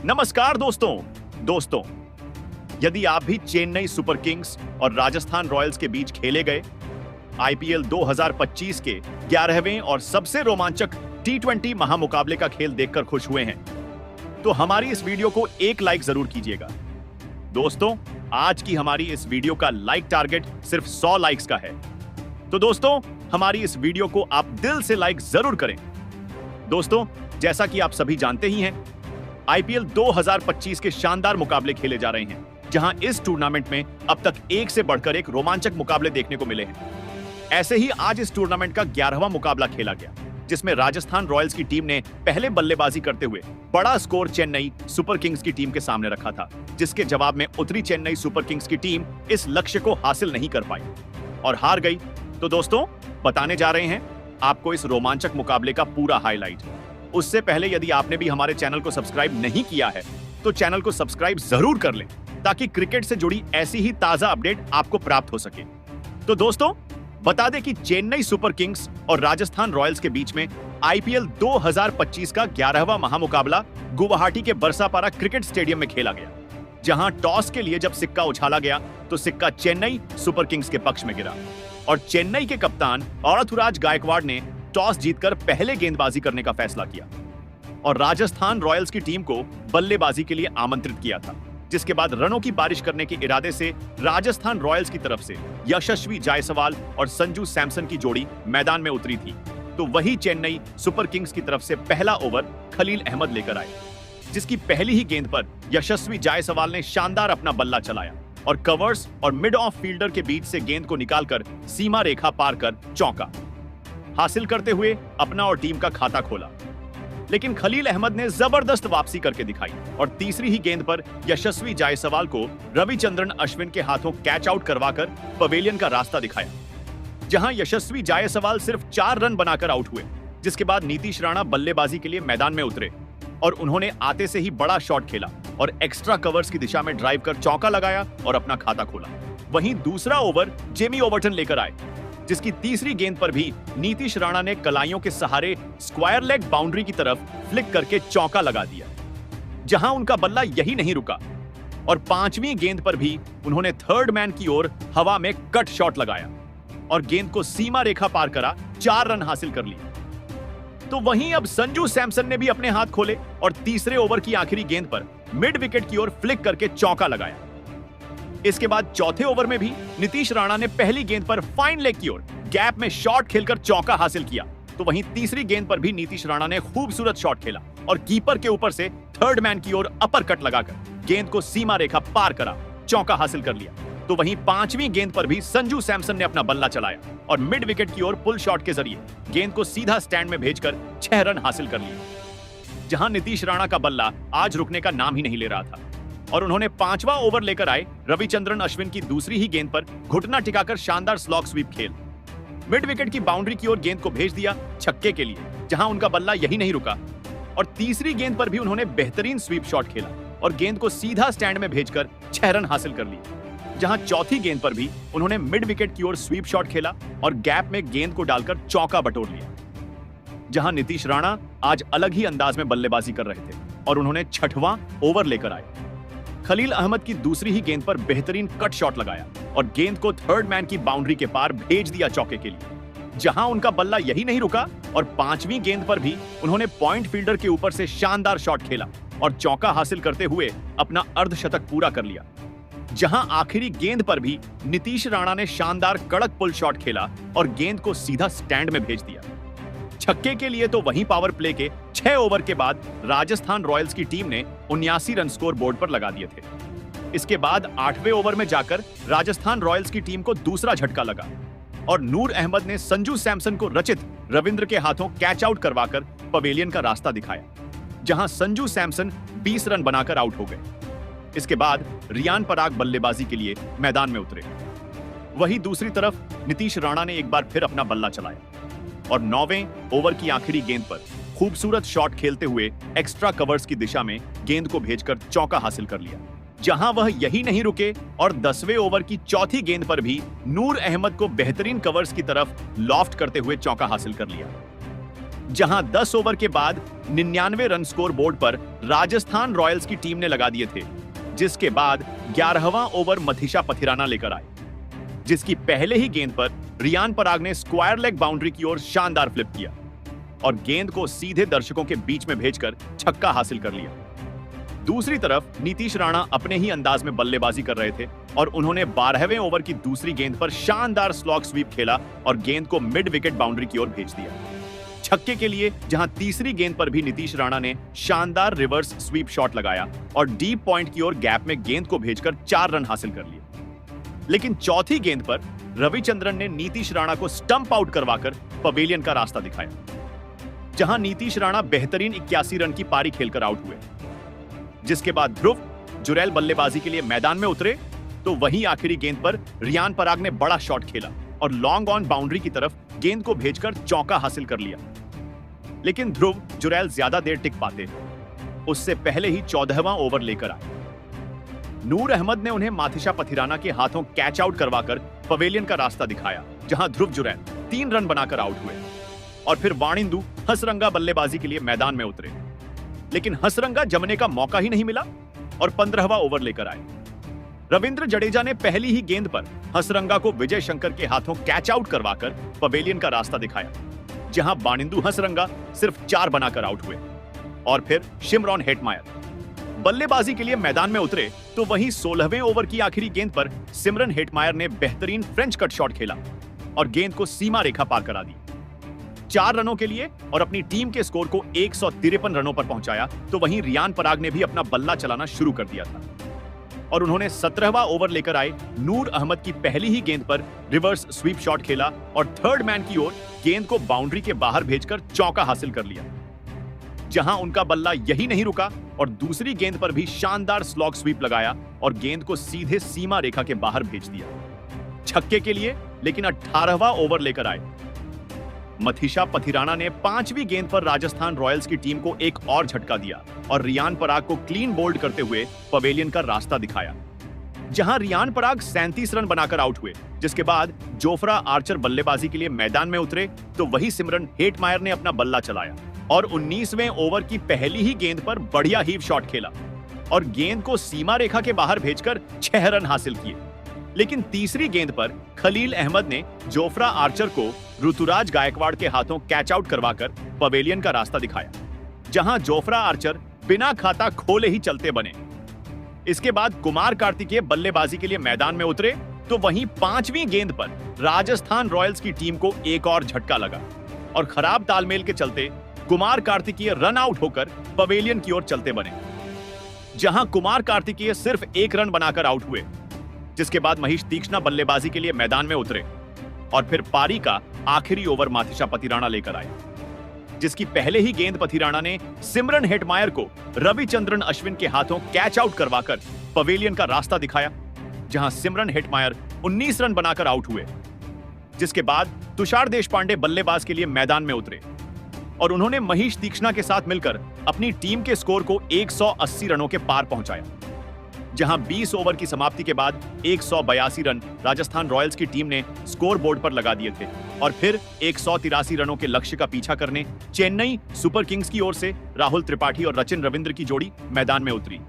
नमस्कार दोस्तों, यदि आप भी चेन्नई सुपर किंग्स और राजस्थान रॉयल्स के बीच खेले गए आईपीएल 2025 के 11वें और सबसे रोमांचक टी20 महामुकाबले का खेल देखकर खुश हुए हैं, तो हमारी इस वीडियो को एक लाइक जरूर कीजिएगा। दोस्तों, आज की हमारी इस वीडियो का लाइक टारगेट सिर्फ 100 लाइक्स का है, तो दोस्तों हमारी इस वीडियो को आप दिल से लाइक जरूर करें। दोस्तों, जैसा कि आप सभी जानते ही हैं, आईपीएल 2025 के शानदार मुकाबले खेले जा रहे हैं, जहां इस टूर्नामेंट में अब तक एक से बढ़कर एक रोमांचक मुकाबले देखने को मिले हैं। ऐसे ही आज इस टूर्नामेंट का 11वां मुकाबला खेला गया, जिसमें राजस्थान रॉयल्स की टीम ने पहले बल्लेबाजी करते हुए बड़ा स्कोर चेन्नई सुपर किंग्स की टीम के सामने रखा था, जिसके जवाब में उतरी चेन्नई सुपर किंग्स की टीम इस लक्ष्य को हासिल नहीं कर पाई और हार गई। तो दोस्तों, बताने जा रहे हैं आपको इस रोमांचक मुकाबले का पूरा हाईलाइट। उससे पहले यदि आपने भी हमारे चैनल को सब्सक्राइब नहीं किया है, तो चैनल को सब्सक्राइब जरूर कर लें, ताकि क्रिकेट से जुड़ी ऐसी ही ताजा अपडेट आपको प्राप्त हो सके। तो दोस्तों, बता दें कि चेन्नई सुपर किंग्स और राजस्थान रॉयल्स के बीच में आईपीएल 2025 का 11वां महामुकाबला गुवाहाटी के बरसापारा क्रिकेट स्टेडियम में खेला गया, जहां टॉस के लिए जब सिक्का उछाला गया तो सिक्का चेन्नई सुपर किंग्स के पक्ष में गिरा और चेन्नई के कप्तान औरथुराज गायकवाड़ ने टॉस जीतकर पहले गेंदबाजी करने का फैसला किया और राजस्थान रॉयल्स की टीम को बल्लेबाजी के लिए आमंत्रित किया था, जिसके बाद रनों की बारिश करने के इरादे से राजस्थान रॉयल्स की तरफ से यशस्वी जायसवाल और संजू सैमसन की जोड़ी मैदान में उतरी थी। तो वही चेन्नई सुपर किंग्स की तरफ से पहला ओवर खलील अहमद लेकर आए, जिसकी पहली ही गेंद पर यशस्वी जायसवाल ने शानदार अपना बल्ला चलाया और कवर्स और मिड ऑफ फील्डर के बीच से गेंद को निकालकर सीमा रेखा पार कर चौका हासिल करते हुए अपना और टीम का खाता खोला। लेकिन खलील अहमद ने जबरदस्त वापसी करके दिखाई और तीसरी ही गेंद पर यशस्वी जायसवाल को रविचंद्रन अश्विन के हाथों कैच आउट करवाकर पवेलियन का रास्ता दिखाया, जहां यशस्वी जायसवाल सिर्फ 4 रन बनाकर आउट हुए। जिसके बाद नीतीश राणा बल्लेबाजी के लिए मैदान में उतरे और उन्होंने आते से ही बड़ा शॉट खेला और एक्स्ट्रा कवर्स की दिशा में ड्राइव कर चौका लगाया और अपना खाता खोला। वहीं दूसरा ओवर जेमी ओवर्टन लेकर आए, जिसकी तीसरी गेंद पर भी नीतीश राणा ने कलाइयों के सहारे स्क्वायर लेग बाउंड्री की तरफ फ्लिक करके चौका लगा दिया, जहां उनका बल्ला यही नहीं रुका और 5वीं गेंद पर भी उन्होंने थर्ड मैन की ओर हवा में कट शॉट लगाया और गेंद को सीमा रेखा पार करा 4 रन हासिल कर लिए। तो वहीं अब संजू सैमसन ने भी अपने हाथ खोले और तीसरे ओवर की आखिरी गेंद पर मिड विकेट की ओर फ्लिक करके चौका लगाया। इसके बाद चौथे ओवर में भी नीतीश राणा ने पहली गेंद पर फाइन लेग की ओर गैप में शॉट खेलकर चौका हासिल किया। तो वहीं तीसरी गेंद पर भी नीतीश राणा ने खूबसूरत शॉट खेला और कीपर के ऊपर से थर्ड मैन की ओर अपर कट लगाकर गेंद को सीमा रेखा पार करा चौका हासिल कर लिया। तो वहीं 5वीं गेंद पर भी संजू सैमसन ने अपना बल्ला चलाया और मिड विकेट की ओर पुल शॉट के जरिए गेंद को सीधा स्टैंड में भेजकर 6 रन हासिल कर लिए, जहां नीतीश राणा का बल्ला आज रुकने का नाम ही नहीं ले रहा था और उन्होंने 5वां ओवर लेकर आए रविचंद्रन अश्विन की दूसरी ही गेंद पर घुटना टिकाकर शानदार स्लॉग स्वीप खेल मिड विकेट की बाउंड्री की ओर गेंद को भेज दिया छक्के के लिए, जहां उनका बल्ला यही नहीं रुका और तीसरी गेंद पर भी उन्होंने बेहतरीन स्वीप शॉट खेला और गेंद को सीधा स्टैंड में भेजकर 6 रन हासिल कर लिए, जहां चौथी गेंद पर भी उन्होंने मिड विकेट की ओर स्वीप शॉट खेला और गैप में गेंद को डालकर चौका बटोर लिया। जहां नीतीश राणा आज अलग ही अंदाज में बल्लेबाजी कर रहे थे और उन्होंने 6वां ओवर लेकर आए। खलील अहमद की दूसरी ही गेंद पर बेहतरीन कट शॉट लगाया और गेंद को थर्ड मैन की बाउंड्री के पार भेज दिया चौके के लिए, जहां उनका बल्ला यही नहीं रुका और 5वीं गेंद पर भी उन्होंने पॉइंट फील्डर के ऊपर से शानदार शॉट खेला और चौका हासिल करते हुए अपना अर्धशतक पूरा कर लिया। जहां आखिरी गेंद पर भी नीतीश राणा ने शानदार कड़क पुल शॉट खेला और गेंद को सीधा स्टैंड में भेज दिया छक्के के लिए। तो वहीं पावर प्ले के 6 ओवर के बाद राजस्थान रॉयल्स की टीम ने 79 रन स्कोर बोर्ड पर लगा दिए थे। इसके बाद 8वें ओवर में जाकर राजस्थान रॉयल्स की टीम को दूसरा झटका लगा और नूर अहमद ने संजू सैमसन को रचित रविंद्र के हाथों कैच आउट करवाकर पवेलियन का रास्ता दिखाया, जहां संजू सैमसन 20 रन बनाकर आउट हो गए। इसके बाद रियान पराग बल्लेबाजी के लिए मैदान में उतरे। वहीं दूसरी तरफ नीतीश राणा ने एक बार फिर अपना बल्ला चलाया और 9वें ओवर की आखिरी गेंद पर खूबसूरत शॉट खेलते हुए एक्स्ट्रा कवर्स की दिशा में गेंद को भेजकर चौका हासिल कर लिया, जहां वह यही नहीं रुके और 10वें ओवर की चौथी गेंद पर भी नूर अहमद को बेहतरीन कवर्स की तरफ लॉफ्ट करते हुए चौका हासिल कर लिया। जहां 10 ओवर के बाद 99 रन स्कोर बोर्ड पर राजस्थान रॉयल्स की टीम ने लगा दिए थे, जिसके बाद 11वां ओवर मथीशा पथिराना लेकर आए, जिसकी पहले ही गेंद पर रियान पराग ने स्क्वायर लेग बाउंड्री की ओर शानदार फ्लिप किया और गेंद को सीधे दर्शकों के बीच में भेजकर छक्का हासिल कर लिया। दूसरी तरफ नीतीश राणा अपने ही अंदाज में बल्लेबाजी कर रहे थे और उन्होंने 12वें ओवर की दूसरी गेंद पर शानदार स्लॉग स्वीप खेला और गेंद को मिड विकेट बाउंड्री की ओर भेज दिया छक्के के लिए, जहां तीसरी गेंद पर भी नीतीश राणा ने शानदार रिवर्स स्वीप शॉट लगाया और डीप पॉइंट की ओर गैप में गेंद को भेजकर 4 रन हासिल कर लिए। लेकिन चौथी गेंद पर रविचंद्रन ने नीतीश राणा को स्टंप आउट करवाकर पवेलियन का रास्ता दिखाया, जहां नीतीश राणा बेहतरीन 81 रन की पारी खेलकर आउट हुए। जिसके बाद ध्रुव जुरैल बल्लेबाजी के लिए मैदान में उतरे तो वहीं आखिरी गेंद पर रियान पराग ने बड़ा शॉट खेला और लॉन्ग ऑन बाउंड्री की तरफ गेंद को भेजकर चौका हासिल कर लिया। लेकिन ध्रुव जुरैल ज्यादा देर टिक पाते उससे पहले ही 14वां ओवर लेकर आए। नूर अहमद ने उन्हें माथिशा पथिराना के हाथों कैच आउट करवाकर पवेलियन का रास्ता दिखाया, जहां ध्रुव जुरैल 3 रन बनाकर आउट हुए और फिर वाणिंदु हसरंगा बल्लेबाजी के लिए मैदान में उतरे। लेकिन हसरंगा जमने का मौका ही नहीं मिला और 15वां ओवर लेकर आए। रविंद्र जडेजा ने पहली ही गेंद पर हसरंगा को विजय शंकर के हाथों कैच आउट करवाकर पवेलियन का रास्ता दिखाया, जहां वाणिंदु हसरंगा सिर्फ 4 बनाकर आउट हुए और फिर शिमरॉन हेटमायर बल्लेबाजी के लिए मैदान में उतरे तो वहीं 16वें ओवर की आखिरी गेंद पर सिमरन हेटमायर ने बेहतरीन फ्रेंच कट शॉट खेला और गेंद को सीमा रेखा पार करा दी 4 रनों के लिए और अपनी टीम के स्कोर को 153 रनों पर पहुंचाया। तो वहीं रियान पराग ने भी अपना बल्ला चलाना शुरू कर दिया था और उन्होंने 17वां ओवर लेकर आए नूर अहमद की पहली ही गेंद पर रिवर्स स्वीप शॉट खेला और थर्ड मैन की ओर गेंद को बाउंड्री के बाहर भेजकर चौका हासिल कर लिया, जहां उनका बल्ला यही नहीं रुका और दूसरी गेंद पर भी शानदार स्लॉग स्वीप लगाया और गेंद को सीधे सीमा रेखा के बाहर भेज दिया छक्के के लिए। लेकिन 18वां ओवर लेकर आए मथीशा पथिराना ने 5वीं गेंद पर राजस्थान रॉयल्स की टीम को एक और झटका दिया और रियान पराग को क्लीन बोल्ड करते हुए पवेलियन का रास्ता दिखाया, जहां रियान पराग 37 रन बनाकर आउट हुए। जिसके बाद जोफ्रा आर्चर बल्लेबाजी के लिए मैदान में उतरे तो वही सिमरन हेटमायर ने अपना बल्ला चलाया और 19वें ओवर की पहली ही गेंद पर बढ़िया हीव शॉट खेला और गेंद को सीमा रेखा के बाहर भेजकर 6 रन हासिल किए। लेकिन तीसरी गेंद पर खलील अहमद ने जोफ्रा आर्चर को ऋतुराज गायकवाड़ के हाथों कैच आउट करवाकर पवेलियन का रास्ता दिखाया, जहां जोफ्रा आर्चर बिना खाता खोले ही चलते बने। इसके बाद कुमार कार्तिकेय बल्लेबाजी के लिए मैदान में उतरे तो वहीं 5वीं गेंद पर राजस्थान रॉयल्स की टीम को एक और झटका लगा और खराब तालमेल के चलते कुमार कार्तिकेय रन आउट होकर पवेलियन की ओर चलते बने, जहां कुमार कार्तिकेय सिर्फ 1 रन बनाकर आउट हुए। जिसके बाद महेश तीक्ष्णा बल्लेबाजी के लिए मैदान में उतरे और फिर पारी का आखिरी ओवर माथिशा पथिराना लेकर आए, जिसकी पहले ही गेंद पथिराना ने सिमरन हेटमायर को रविचंद्रन अश्विन के हाथों कैच आउट करवाकर पवेलियन का रास्ता दिखाया, जहां सिमरन हेटमायर 19 रन बनाकर आउट हुए। जिसके बाद तुषार देशपांडे बल्लेबाज के लिए मैदान में उतरे और उन्होंने महेश तीक्ष्णा के साथ मिलकर अपनी टीम के स्कोर को 180 रनों के पार पहुंचाया, जहां 20 ओवर की समाप्ति के बाद 182 रन राजस्थान रॉयल्स की टीम ने स्कोर बोर्ड पर लगा दिए थे और फिर 183 रनों के लक्ष्य का पीछा करने चेन्नई सुपर किंग्स की ओर से राहुल त्रिपाठी और रचिन रविंद्र की जोड़ी मैदान में उतरी।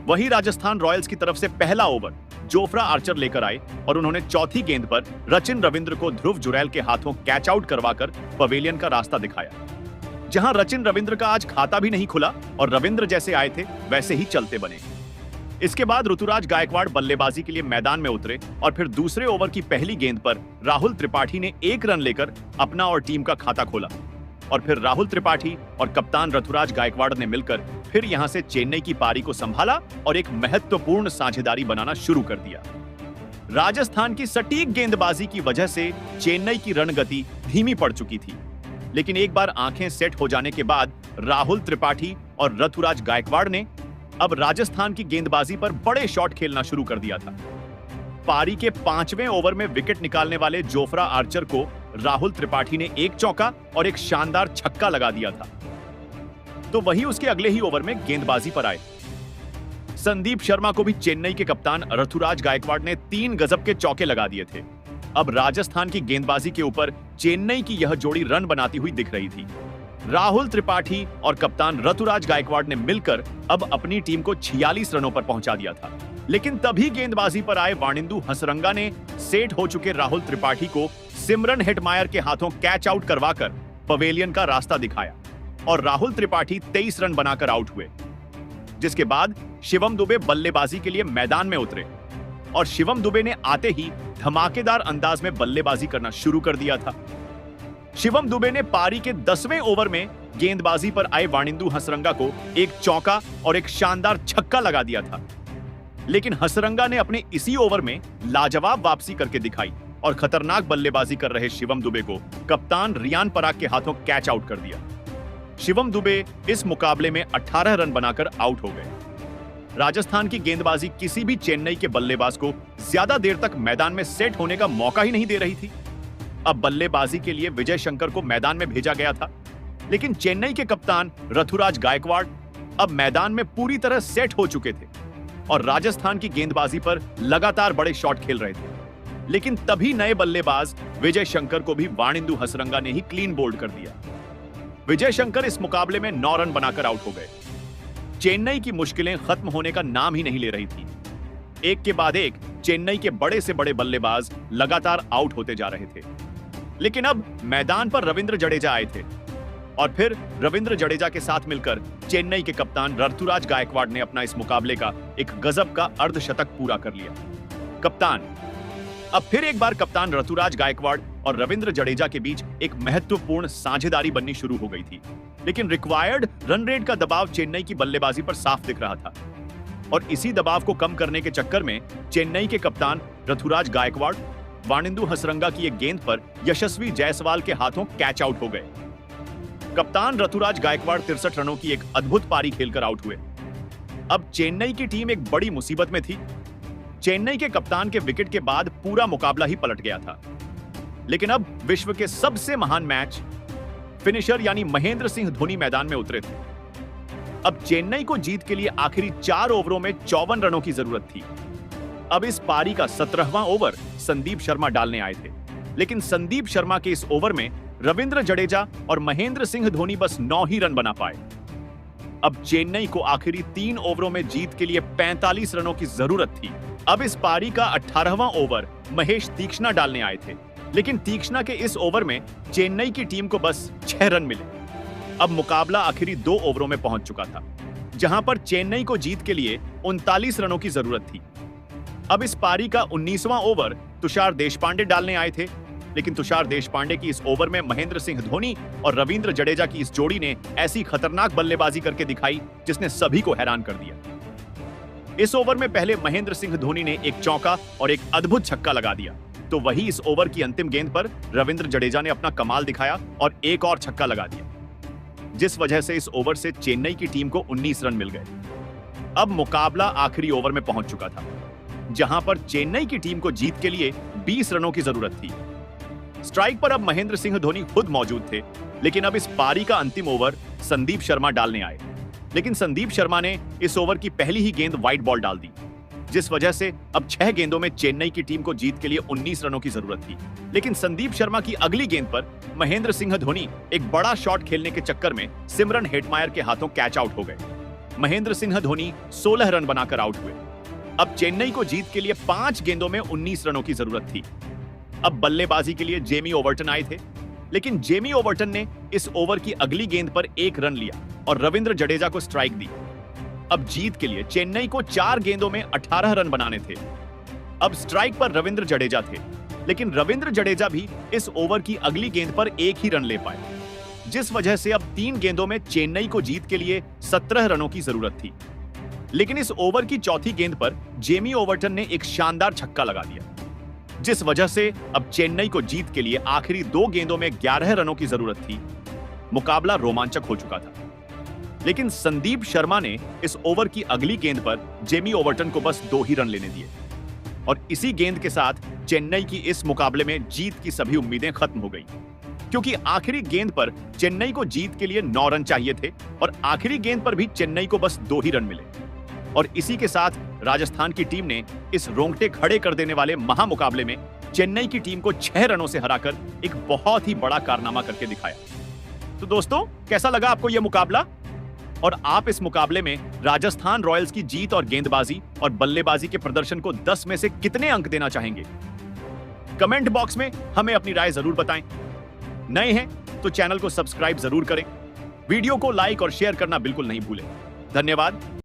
वहीं राजस्थान रॉयल्स की तरफ से पहला ओवर जोफ्रा आर्चर लेकर आए और उन्होंने चौथी गेंद पर रचिन रविंद्र को ध्रुव जुरैल के हाथों कैच आउट करवाकर पवेलियन का रास्ता दिखाया, जहां रचिन रविंद्र का आज खाता भी नहीं खुला और रविंद्र जैसे आए थे वैसे ही चलते बने। इसके बाद ऋतुराज गायकवाड़ बल्लेबाजी के लिए मैदान में उतरे और फिर दूसरे ओवर की पहली गेंद पर राहुल त्रिपाठी ने 1 रन लेकर अपना और टीम का खाता खोला और फिर राहुल त्रिपाठी और कप्तान ऋतुराज गायकवाड़ ने मिलकर फिर यहां से चेन्नई की पारी को संभाला और एक महत्वपूर्ण साझेदारी बनाना शुरू कर दिया। राजस्थान की सटीक गेंदबाजी की वजह से चेन्नई की रणगति धीमी पड़ चुकी थी, लेकिन एक बार आंखें सेट हो जाने के बाद राहुल त्रिपाठी और ऋतुराज गायकवाड़ ने अब राजस्थान की गेंदबाजी पर बड़े शॉट खेलना शुरू कर दिया था। पारी के 5वें ओवर में विकेट निकालने वाले जोफ्रा आर्चर को राहुल त्रिपाठी ने एक चौका और एक शानदार छक्का लगा दिया था। तो वही उसके अगले ही ओवर में गेंदबाजी पर आए संदीप शर्मा को भी चेन्नई के कप्तान ऋतुराज गायकवाड़ ने 3 गजब के चौके लगा दिए थे। अब राजस्थान की गेंदबाजी के ऊपर चेन्नई की यह जोड़ी रन बनाती हुई दिख रही थी। राहुल त्रिपाठी और कप्तान ऋतुराज गायकवाड़ ने मिलकर अब अपनी टीम को 46 रनों पर पहुंचा दिया था। लेकिन तभी गेंदबाजी पर आए वाणिंदु हसरंगा ने सेट हो चुके राहुल त्रिपाठी को सिमरन हेटमायर के हाथों कैच आउट करवाकर पवेलियन का रास्ता दिखाया और राहुल त्रिपाठी 23 रन बनाकर आउट हुए। जिसके बाद शिवम दुबे बल्लेबाजी के लिए मैदान में उतरे और शिवम दुबे ने आते ही धमाकेदार अंदाज में बल्लेबाजी करना शुरू कर दिया था। शिवम दुबे ने पारी के 10वें ओवर में गेंदबाजी पर आए वाणिंदु हसरंगा को एक चौका और एक शानदार छक्का लगा दिया था। लेकिन हसरंगा ने अपने इसी ओवर में लाजवाब वापसी करके दिखाई और खतरनाक बल्लेबाजी कर रहे शिवम दुबे को कप्तान रियान पराग के हाथों कैच आउट कर दिया। शिवम दुबे इस मुकाबले में 18 रन बनाकर आउट हो गए। राजस्थान की गेंदबाजी किसी भी चेन्नई के बल्लेबाज को ज्यादा देर तक मैदान में सेट होने का मौका ही नहीं दे रही थी। अब बल्लेबाजी के लिए विजय शंकर को मैदान में भेजा गया था, लेकिन चेन्नई के कप्तान ऋतुराज गायकवाड़ अब मैदान में पूरी तरह सेट हो चुके थे और राजस्थान की गेंदबाजी पर लगातार बड़े शॉट खेल रहे थे। लेकिन तभी नए बल्लेबाज विजय शंकर को भी वाणिंदु हसरंगा ने ही क्लीन बोल्ड कर दिया। विजय शंकर इस मुकाबले में 9 रन बनाकर आउट हो गए। चेन्नई की मुश्किलें खत्म होने का नाम ही नहीं ले रही थी। एक के बाद एक चेन्नई के बड़े से बड़े बल्लेबाज लगातार आउट होते जा रहे थे। लेकिन अब मैदान पर रविंद्र जडेजा आए थे और फिर रविंद्र जडेजा के साथ मिलकर चेन्नई के कप्तान ऋतुराज गायकवाड़ ने अपना इस मुकाबले का एक गजब का अर्धशतक पूरा कर लिया। कप्तान अब फिर एक बार कप्तान ऋतुराज गायकवाड़ और रविंद्र जडेजा के बीच एक महत्वपूर्ण साझेदारी बननी शुरू हो गई थी। लेकिन रिक्वायर्ड रन रेट का दबाव चेन्नई की बल्लेबाजी पर साफ दिख रहा था और इसी दबाव को कम करने के चक्कर में चेन्नई के कप्तान ऋतुराज गायकवाड़ वाणिंदु हसरंगा की एक गेंद पर यशस्वी जायसवाल के हाथों कैच आउट हो गए। कप्तान ऋतुराज गायकवाड़ 63 रनों की एक अद्भुत पारी खेलकर आउट हुए। अब चेन्नई की टीम एक बड़ी मुसीबत में थी। चेन्नई के कप्तान के विकेट के बाद पूरा मुकाबला ही पलट गया था। लेकिन अब विश्व के सबसे महान मैच फिनिशर यानी महेंद्र सिंह धोनी मैदान में उतरे थे। अब चेन्नई को जीत के लिए आखिरी 4 ओवरों में 54 रनों की जरूरत थी। अब इस पारी का 17वां ओवर संदीप शर्मा डालने आए थे, लेकिन संदीप शर्मा के इस ओवर में रविंद्र जडेजा और महेंद्र सिंह धोनी बस 9 ही रन बना पाए। अब चेन्नई को आखिरी 3 ओवरों में जीत के लिए 45 रनों की जरूरत थी। अब इस पारी का 18वां ओवर महेश तीक्ष्णा डालने आए थे, लेकिन तीक्ष्णा के इस ओवर में चेन्नई की टीम को बस 6 रन मिले। अब मुकाबला आखिरी 2 ओवरों में पहुंच चुका था, जहां पर चेन्नई को जीत के लिए 39 रनों की जरूरत थी। अब इस पारी का 19वां ओवर तुषार देशपांडे डालने आए थे, लेकिन तुषार देशपांडे की इस ओवर में महेंद्र सिंह धोनी और रविंद्र जडेजा की इस जोड़ी ने ऐसी खतरनाक बल्लेबाजी करके दिखाई जिसने सभी को हैरान कर दिया। इस ओवर में पहले महेंद्र सिंह धोनी ने एक चौका और एक अद्भुत छक्का लगा दिया, तो वही इस ओवर की अंतिम गेंद पर रविंद्र जडेजा ने अपना कमाल दिखाया और एक और छक्का लगा दिया, जिस वजह से इस ओवर से चेन्नई की टीम को 19 रन मिल गए। अब मुकाबला आखिरी ओवर में पहुंच चुका था, जहां पर चेन्नई की टीम को जीत के लिए 20 रनों की जरूरत थी। स्ट्राइक पर अब महेंद्र सिंह धोनी खुद मौजूद थे, लेकिन अब इस पारी का अंतिम ओवर संदीप शर्मा डालने आए, लेकिन संदीप शर्मा ने इस ओवर की पहली ही गेंद वाइड बॉल डाल दी, जिस वजह से अब 6 गेंदों में चेन्नई की टीम को जीत के लिए 19 रनों की जरूरत थी। लेकिन संदीप शर्मा की अगली गेंद पर महेंद्र सिंह धोनी एक बड़ा शॉट खेलने के चक्कर में सिमरन हेटमायर के हाथों कैच आउट हो गए। महेंद्र सिंह धोनी 16 रन बनाकर आउट हुए। अब चेन्नई को जीत के लिए 5 गेंदों में 19 रनों की जरूरत थी। अब बल्लेबाजी के लिए जेमी ओवर्टन आए थे, लेकिन जेमी ओवर्टन ने इस ओवर की अगली गेंद पर 1 रन लिया और रविंद्र जडेजा को स्ट्राइक दी। अब जीत के लिए चेन्नई को 4 गेंदों में 18 रन बनाने थे। अब स्ट्राइक पर रविंद्र जडेजा थे, लेकिन रविंद्र जडेजा भी इस ओवर की अगली गेंद पर 1 ही रन ले पाए, जिस वजह से अब 3 गेंदों में चेन्नई को जीत के लिए 17 रनों की जरूरत थी। लेकिन इस ओवर की चौथी गेंद पर जेमी ओवर्टन ने एक शानदार छक्का लगा दिया, जिस वजह से अब चेन्नई को जीत के लिए आखिरी 2 गेंदों में 11 रनों की जरूरत थी। मुकाबला रोमांचक हो चुका था, लेकिन संदीप शर्मा ने इस ओवर की अगली गेंद पर जेमी ओवर्टन को बस 2 ही रन लेने दिए और इसी गेंद के साथ चेन्नई की इस मुकाबले में जीत की सभी उम्मीदें खत्म हो गई, क्योंकि आखिरी गेंद पर चेन्नई को जीत के लिए 9 रन चाहिए थे और आखिरी गेंद पर भी चेन्नई को बस 2 ही रन मिले। और इसी के साथ राजस्थान की टीम ने इस रोंगटे खड़े कर देने वाले महामुकाबले में चेन्नई की टीम को 6 रनों से हराकर एक बहुत ही बड़ा कारनामा करके दिखाया। तो दोस्तों, कैसा लगा आपको यह मुकाबला? और आप इस मुकाबले में राजस्थान रॉयल्स की जीत और गेंदबाजी और बल्लेबाजी के प्रदर्शन को 10 में से कितने अंक देना चाहेंगे? कमेंट बॉक्स में हमें अपनी राय जरूर बताएं। नए हैं तो चैनल को सब्सक्राइब जरूर करें। वीडियो को लाइक और शेयर करना बिल्कुल नहीं भूलें। धन्यवाद।